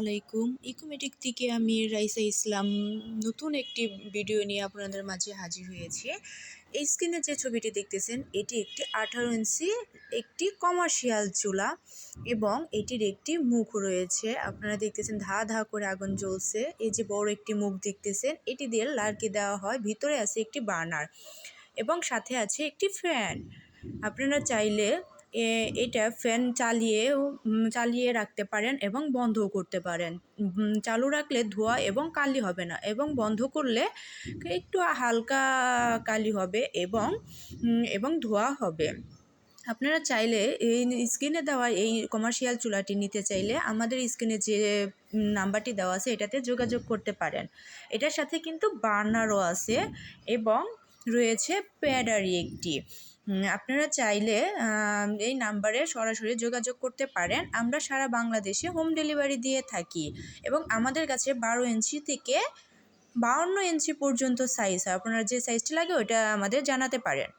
আলাইকুম। ইকোমেটিক থেকে আমি রাইসা ইসলাম নতুন একটি ভিডিও নিয়ে আপনাদের মাঝে হাজির হয়েছি। এই স্ক্রিনে যে ছবিটি দেখতেছেন এটি একটি 18 ইঞ্চি একটি কমার্শিয়াল চুলা এবং এটির একটি মুখ রয়েছে। আপনারা দেখতেছেন ধা ধা করে আগুন জ্বলছে। এই যে বড় একটি মুখ দেখতেছেন এটি দিয়ে লার্কি দেওয়া হয়। ভিতরে আছে একটি বার্নার এবং সাথে আছে একটি ফ্যান। আপনারা চাইলে এটা ফ্যান চালিয়ে রাখতে পারেন এবং বন্ধও করতে পারেন। চালু রাখলে ধোঁয়া এবং কালি হবে না এবং বন্ধ করলে একটু হালকা কালি হবে এবং ধোঁয়া হবে। আপনারা চাইলে এই স্ক্রিনে দেওয়া এই কমার্শিয়াল চুলাটি নিতে চাইলে আমাদের স্ক্রিনে যে নাম্বারটি দেওয়া আছে এটাতে যোগাযোগ করতে পারেন। এটার সাথে কিন্তু বার্নারও আছে এবং রয়েছে প্যাডারি একটি। আপনারা চাইলে এই নাম্বারে সরাসরি যোগাযোগ করতে পারেন। আমরা সারা বাংলাদেশে হোম ডেলিভারি দিয়ে থাকি এবং আমাদের কাছে 12 ইঞ্চি থেকে 52 ইঞ্চি পর্যন্ত সাইজ হয়। আপনারা যে সাইজটি লাগে ওটা আমাদের জানাতে পারেন।